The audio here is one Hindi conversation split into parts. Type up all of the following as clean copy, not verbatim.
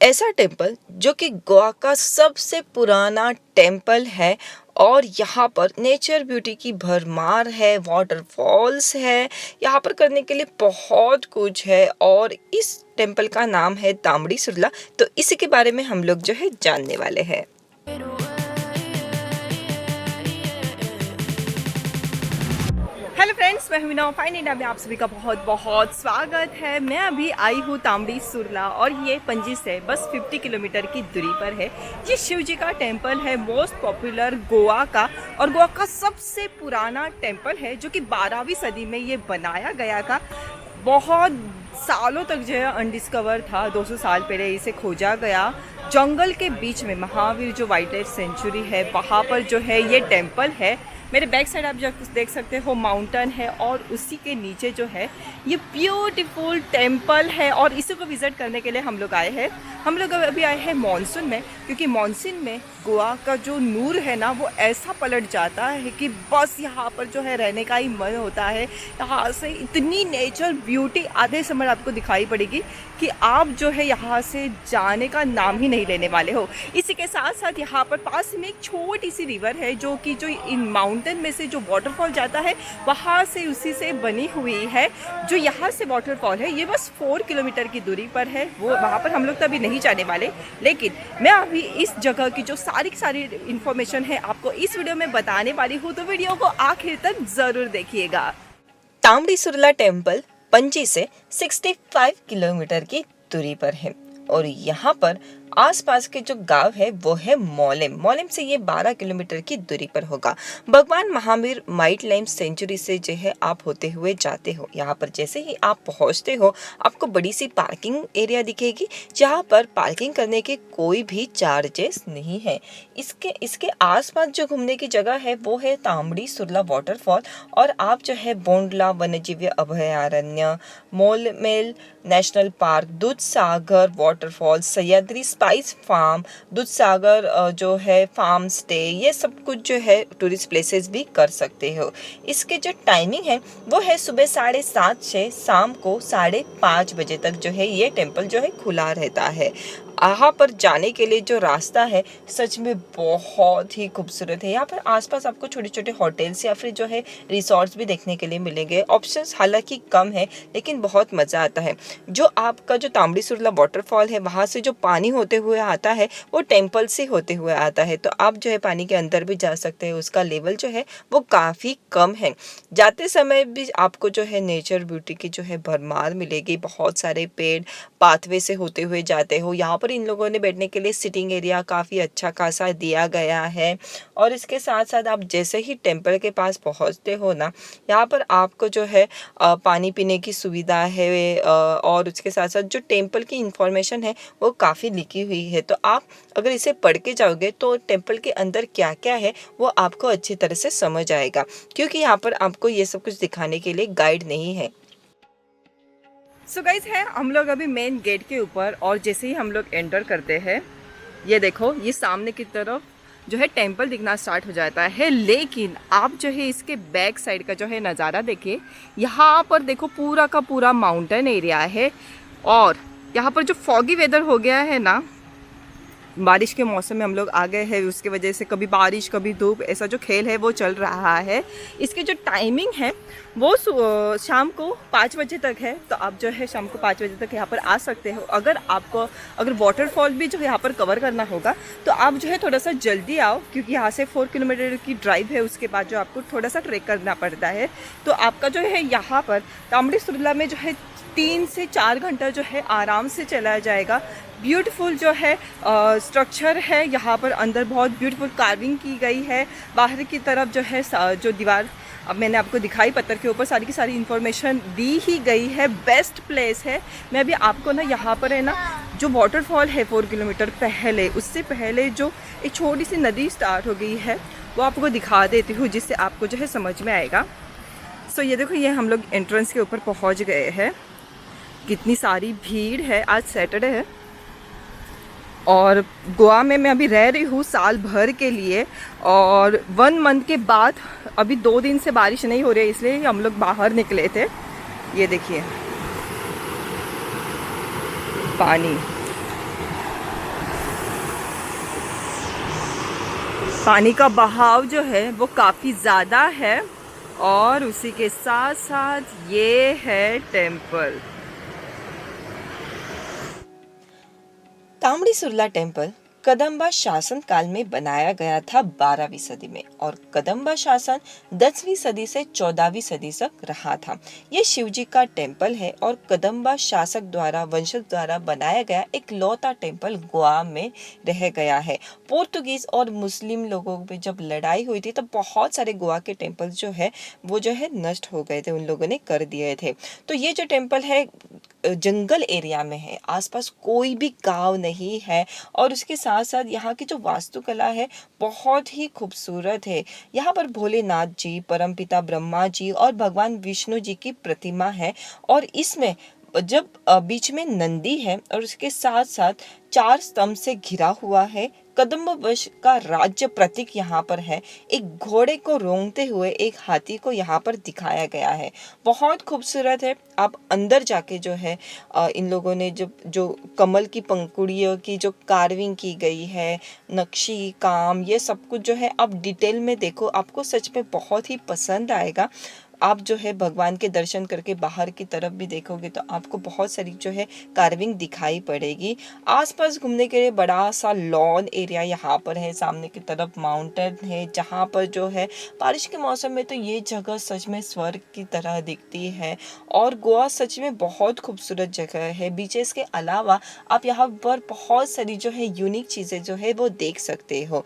ऐसा टेम्पल जो कि गोवा का सबसे पुराना टेम्पल है और यहाँ पर नेचर ब्यूटी की भरमार है, वाटरफॉल्स है, यहाँ पर करने के लिए बहुत कुछ है। और इस टेम्पल का नाम है तांबड़ी सुरला। तो इसी के बारे में हम लोग जो है जानने वाले हैं। हेलो फ्रेंड्स, मैं मीना फाइन इंडिया में आप सभी का बहुत बहुत स्वागत है। मैं अभी आई हूँ तांबड़ी सुरला और ये पणजी से बस 50 किलोमीटर की दूरी पर है। ये शिव जी का टेम्पल है, मोस्ट पॉपुलर गोवा का, और गोवा का सबसे पुराना टेम्पल है जो कि 12वीं सदी में ये बनाया गया था। बहुत सालों तक जो है अनडिस्कवर था। 200 साल पहले इसे खोजा गया। जंगल के बीच में महावीर जो वाइल्ड लाइफ सेंचुरी है, वहाँ पर जो है ये टेम्पल है। मेरे बैक साइड आप जो देख सकते हो माउंटेन है और उसी के नीचे जो है ये ब्यूटीफुल टेम्पल है। और इसी को विज़िट करने के लिए हम लोग आए हैं। हम लोग अभी आए हैं मानसून में, क्योंकि मानसून में गोवा का जो नूर है ना वो ऐसा पलट जाता है कि बस यहाँ पर जो है रहने का ही मन होता है। यहाँ से इतनी नेचर ब्यूटी आधे समय आपको दिखाई पड़ेगी कि आप जो है यहाँ से जाने का नाम ही नहीं लेने वाले हो। इसी के साथ साथ यहाँ पर पास में एक छोटी सी रिवर है जो कि जो इन माउंटेन में से जो वाटरफॉल जाता है वहाँ से उसी से बनी हुई है। जो यहाँ से वाटरफॉल है ये बस 4 किलोमीटर की दूरी पर है। वो वहाँ पर हम लोग तो अभी नहीं जाने वाले, लेकिन मैं अभी इस जगह की जो सारी इन्फॉर्मेशन है आपको इस वीडियो में बताने वाली हूँ, तो वीडियो को आखिर तक ज़रूर देखिएगा। तांबड़ी सुरला टेम्पल पणजी से 65 किलोमीटर की दूरी पर है और यहाँ पर आसपास के जो गांव है वो है मौलेम से ये 12 किलोमीटर की दूरी पर होगा। भगवान महावीर वाइल्ड लाइफ सेंचुरी से जो है आप होते हुए जाते हो। यहाँ पर जैसे ही आप पहुँचते हो आपको बड़ी सी पार्किंग एरिया दिखेगी, जहाँ पर पार्किंग करने के कोई भी चार्जेस नहीं है। इसके आसपास जो घूमने की जगह है वो है तांबड़ी सुरला वाटरफॉल, और आप जो है बोंडला वन्यजीव अभयारण्य, Mollem national park, Dudhsagar waterfall, Sahyadri spice farm, Dudhsagar जो है फार्म स्टे, ये सब कुछ जो है टूरिस्ट प्लेसेस भी कर सकते हो। इसके जो टाइमिंग है वो है सुबह 7:30 से शाम को 5:30 बजे तक जो है ये टेम्पल जो है खुला रहता है। यहाँ पर जाने के लिए जो रास्ता है सच में बहुत ही खूबसूरत है। यहाँ पर आसपास आपको छोटे छोटे होटल्स या फिर जो है रिसोर्ट्स भी देखने के लिए मिलेंगे। ऑप्शंस हालांकि कम है लेकिन बहुत मज़ा आता है। जो आपका जो तांबड़ी सुरला वाटरफॉल है वहाँ से जो पानी होते हुए आता है वो टेम्पल से होते हुए आता है, तो आप जो है पानी के अंदर भी जा सकते हैं। उसका लेवल जो है वो काफ़ी कम है। जाते समय भी आपको जो है नेचर ब्यूटी की जो है भरमार मिलेगी। बहुत सारे पेड़ पाथवे से होते हुए जाते हो। यहाँ पर इन लोगों ने बैठने के लिए सिटिंग एरिया काफ़ी अच्छा खासा दिया गया है। और इसके साथ साथ आप जैसे ही टेम्पल के पास पहुँचते हो ना, यहाँ पर आपको जो है पानी पीने की सुविधा है, और उसके साथ साथ जो टेम्पल की इंफॉर्मेशन है वो काफ़ी लिखी हुई है। तो आप अगर इसे पढ़ के जाओगे तो टेम्पल के अंदर क्या क्या है वो आपको अच्छी तरह से समझ आएगा, क्योंकि यहाँ पर आपको ये सब कुछ दिखाने के लिए गाइड नहीं है। सो गाइस है हम लोग अभी मेन गेट के ऊपर, और जैसे ही हम लोग एंटर करते हैं ये देखो ये सामने की तरफ जो है टेम्पल दिखना स्टार्ट हो जाता है। लेकिन आप जो है इसके बैक साइड का जो है नज़ारा देखिए। यहाँ पर देखो पूरा का पूरा माउंटेन एरिया है, और यहाँ पर जो फॉगी वेदर हो गया है ना, बारिश के मौसम में हम लोग आ गए हैं, उसकी वजह से कभी बारिश कभी धूप ऐसा जो खेल है वो चल रहा है। इसके जो टाइमिंग है वो शाम को 5 बजे तक है, तो आप जो है शाम को 5 बजे तक यहाँ पर आ सकते हो। अगर वाटरफॉल भी जो यहाँ पर कवर करना होगा तो आप जो है थोड़ा सा जल्दी आओ, क्योंकि यहाँ से 4 किलोमीटर की ड्राइव है। उसके बाद जो आपको थोड़ा सा ट्रेक करना पड़ता है। तो आपका जो है यहाँ पर तांबड़ी सुरला में जो है 3 से 4 घंटा जो है आराम से चला जाएगा। ब्यूटीफुल जो है स्ट्रक्चर है यहाँ पर, अंदर बहुत ब्यूटीफुल कार्विंग की गई है। बाहर की तरफ जो है जो दीवार अब मैंने आपको दिखाई, पत्थर के ऊपर सारी की सारी इन्फॉर्मेशन दी ही गई है। बेस्ट प्लेस है। मैं अभी आपको ना यहाँ पर है ना जो वाटरफॉल है 4 किलोमीटर पहले, उससे पहले जो एक छोटी सी नदी स्टार्ट हो गई है वो आपको दिखा देती हूँ, जिससे आपको जो है समझ में आएगा। सो ये देखो ये हम लोग एंट्रेंस के ऊपर पहुँच गए हैं। कितनी सारी भीड़ है, आज सैटरडे है। और गोवा में मैं अभी रह रही हूँ साल भर के लिए, और 1 मंथ के बाद अभी 2 दिन से बारिश नहीं हो रही है, इसलिए हम लोग बाहर निकले थे। ये देखिए पानी, पानी का बहाव जो है वो काफ़ी ज़्यादा है और उसी के साथ साथ ये है टेम्पल। तांबड़ी सुरला टेम्पल कदम्बा शासन काल में बनाया गया था 12वीं सदी में और कदम्बा शासन 10वीं सदी से 14वीं सदी तक रहा था। ये शिव जी का टेम्पल है और कदम्बा शासक द्वारा वंशज द्वारा बनाया गया एक लौता टेम्पल गोवा में रह गया है। पोर्तुगीज और मुस्लिम लोगों में जब लड़ाई हुई थी तब बहुत सारे गोवा के टेम्पल जो है वो जो है नष्ट हो गए थे, उन लोगों ने कर दिए थे। तो ये जो टेम्पल है जंगल एरिया में है, आसपास कोई भी गांव नहीं है और उसके साथ साथ यहाँ की जो वास्तुकला है बहुत ही खूबसूरत है। यहाँ पर भोलेनाथ जी, परमपिता ब्रह्मा जी और भगवान विष्णु जी की प्रतिमा है और इसमें जब बीच में नंदी है और उसके साथ साथ 4 स्तंभ से घिरा हुआ है। कदम्ब वंश का राज्य प्रतीक यहाँ पर है। एक घोड़े को रोंगते हुए एक हाथी को यहाँ पर दिखाया गया है, बहुत खूबसूरत है। आप अंदर जाके जो है इन लोगों ने जो कमल की पंखुड़ियों की जो कार्विंग की गई है, नक्शी काम, ये सब कुछ जो है आप डिटेल में देखो, आपको सच में बहुत ही पसंद आएगा। आप जो है भगवान के दर्शन करके बाहर की तरफ भी देखोगे तो आपको बहुत सारी जो है कार्विंग दिखाई पड़ेगी। आसपास घूमने के लिए बड़ा सा लॉन एरिया यहाँ पर है, सामने की तरफ माउंटेन है जहाँ पर जो है बारिश के मौसम में तो ये जगह सच में स्वर्ग की तरह दिखती है और गोवा सच में बहुत खूबसूरत जगह है। बीचेस के अलावा आप यहाँ पर बहुत सारी जो है यूनिक चीज़ें जो है वो देख सकते हो।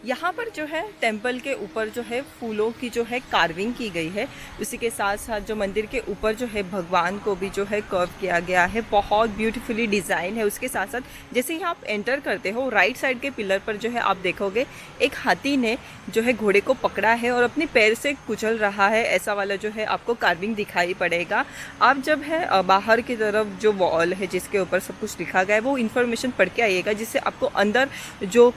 यहाँ पर जो है टेम्पल के ऊपर जो है फूलों की जो है कार्विंग की गई है। उसी के साथ साथ जो मंदिर के ऊपर जो है भगवान को भी जो है कर्व किया गया है, बहुत ब्यूटीफुली डिज़ाइन है। उसके साथ साथ जैसे ही आप एंटर करते हो राइट साइड के पिलर पर जो है आप देखोगे एक हाथी ने जो है घोड़े को पकड़ा है और अपने पैर से कुचल रहा है, ऐसा वाला जो है आपको कार्विंग दिखाई पड़ेगा। आप जब है बाहर की तरफ जो वॉल है जिसके ऊपर सब कुछ लिखा गया है वो इन्फॉर्मेशन पढ़ के आइएगा, जिससे आपको अंदर जो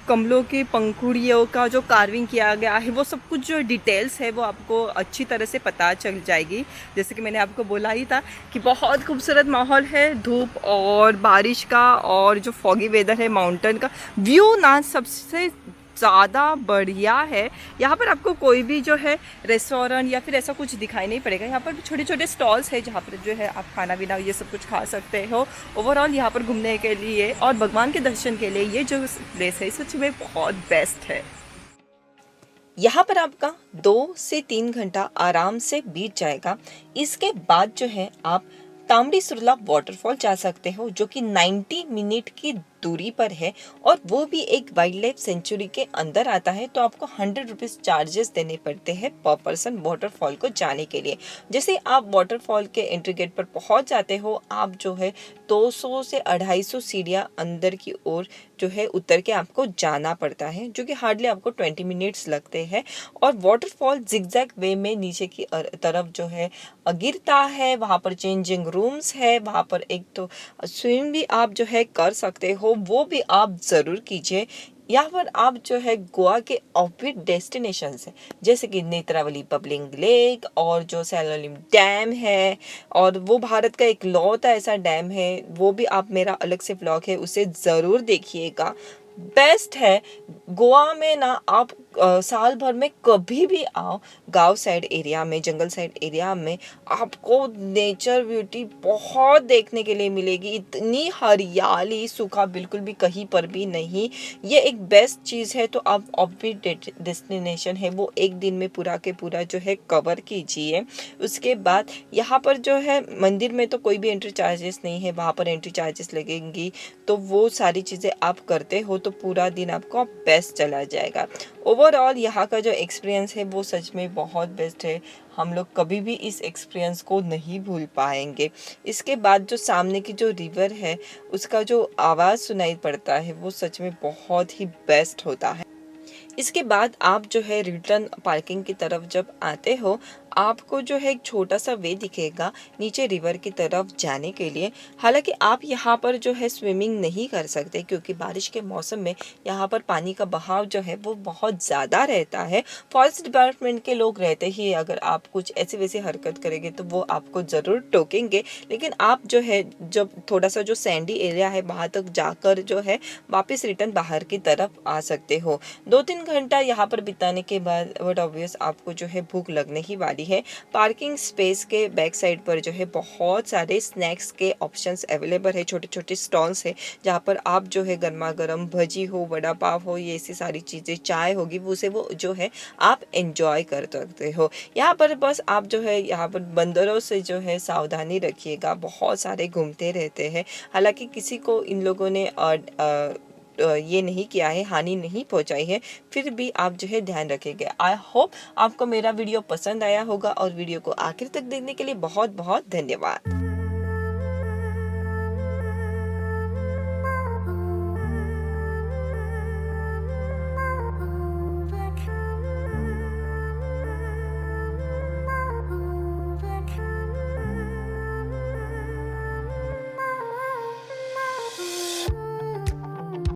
कमलों की पंखुड़ियों का जो कार्विंग किया गया है वो सब कुछ जो डिटेल्स है वो आपको अच्छी तरह से पता चल जाएगी। जैसे कि मैंने आपको बोला ही था कि बहुत खूबसूरत माहौल है, धूप और बारिश का और जो फॉगी वेदर है, माउंटेन का व्यू ना सबसे ज़्यादा बढ़िया है। यहाँ पर आपको कोई भी जो है रेस्टोरेंट या फिर ऐसा कुछ दिखाई नहीं पड़ेगा। यहाँ पर छोटे छोटे स्टॉल्स है जहाँ पर जो है आप खाना पीना ये सब कुछ खा सकते हो। ओवरऑल यहाँ पर घूमने के लिए और भगवान के दर्शन के लिए ये जो प्लेस है सच में बहुत बेस्ट है। यहाँ पर आपका 2 से 3 घंटा आराम से बीत जाएगा। इसके बाद जो है आप तांबड़ी सुरला वाटरफॉल जा सकते हो जो कि 90 मिनट की दूरी पर है और वो भी एक वाइल्ड लाइफ सेंचुरी के अंदर आता है। तो आपको 100 रुपीज़ चार्जेस देने पड़ते हैं पर पर्सन वाटरफॉल को जाने के लिए। जैसे आप वाटरफॉल के एंट्री गेट पर पहुंच जाते हो, आप जो है 200 से 250 सीढ़ियाँ अंदर की ओर जो है उतर के आपको जाना पड़ता है, जो कि हार्डली आपको 20 मिनट्स लगते हैं। और वाटरफॉल जिगजैग वे में नीचे की तरफ जो है गिरता है। वहाँ पर चेंजिंग रूम्स है, वहाँ पर एक तो स्विम भी आप जो है कर सकते हो, वो भी आप ज़रूर कीजिए। यहाँ पर आप जो है गोवा के ऑफबीट डेस्टिनेशंस हैं जैसे कि नेत्रावली पब्लिक लेक और जो सैलोलिम डैम है, और वो भारत का एक लौता ऐसा डैम है, वो भी आप मेरा अलग से व्लॉग है उसे ज़रूर देखिएगा। बेस्ट है। गोवा में ना आप साल भर में कभी भी आओ, गांव साइड एरिया में, जंगल साइड एरिया में आपको नेचर ब्यूटी बहुत देखने के लिए मिलेगी। इतनी हरियाली, सूखा बिल्कुल भी कहीं पर भी नहीं। ये एक बेस्ट चीज़ है। तो आप ऑफबीट डेस्टिनेशन है वो एक दिन में पूरा के पूरा जो है कवर कीजिए। उसके बाद यहाँ पर जो है मंदिर में तो कोई भी एंट्री चार्जेस नहीं है, वहाँ पर एंट्री चार्जेस लगेंगी। तो वो सारी चीज़ें आप करते हो तो पूरा दिन आपको बेस्ट चला जाएगा। ओवरऑल यहाँ का जो एक्सपीरियंस है वो सच में बहुत बेस्ट है। हम लोग कभी भी इस एक्सपीरियंस को नहीं भूल पाएंगे। इसके बाद जो सामने की जो रिवर है उसका जो आवाज़ सुनाई पड़ता है वो सच में बहुत ही बेस्ट होता है। इसके बाद आप जो है रिटर्न पार्किंग की तरफ जब आते हो, आपको जो है एक छोटा सा वे दिखेगा नीचे रिवर की तरफ जाने के लिए। हालांकि आप यहाँ पर जो है स्विमिंग नहीं कर सकते क्योंकि बारिश के मौसम में यहाँ पर पानी का बहाव जो है वो बहुत ज़्यादा रहता है। फॉरेस्ट डिपार्टमेंट के लोग रहते ही अगर आप कुछ ऐसी वैसी हरकत करेंगे तो वो आपको ज़रूर टोकेंगे, लेकिन आप जो है जब थोड़ा सा जो सैंडी एरिया है वहाँ तक जाकर जो है वापस रिटर्न बाहर की तरफ आ सकते हो। 2-3 घंटा यहाँ पर बिताने के बाद बट ऑब्वियस आपको जो है भूख लगने ही वाली है। पार्किंग स्पेस के बैक साइड पर जो है बहुत सारे स्नैक्स के ऑप्शंस अवेलेबल है, छोटे छोटे स्टॉल्स है जहाँ पर आप जो है गर्मा गर्म भजी हो, वड़ा पाव हो, ये ऐसी सारी चीज़ें, चाय होगी, उसे वो जो है आप एंजॉय कर सकते हो। यहाँ पर बस आप जो है यहाँ पर बंदरों से जो है सावधानी रखिएगा, बहुत सारे घूमते रहते हैं। हालांकि किसी को इन लोगों ने ये नहीं किया है, हानि नहीं पहुंचाई है, फिर भी आप जो है ध्यान रखेंगे। आई होप आपको मेरा वीडियो पसंद आया होगा और वीडियो को आखिर तक देखने के लिए बहुत बहुत धन्यवाद।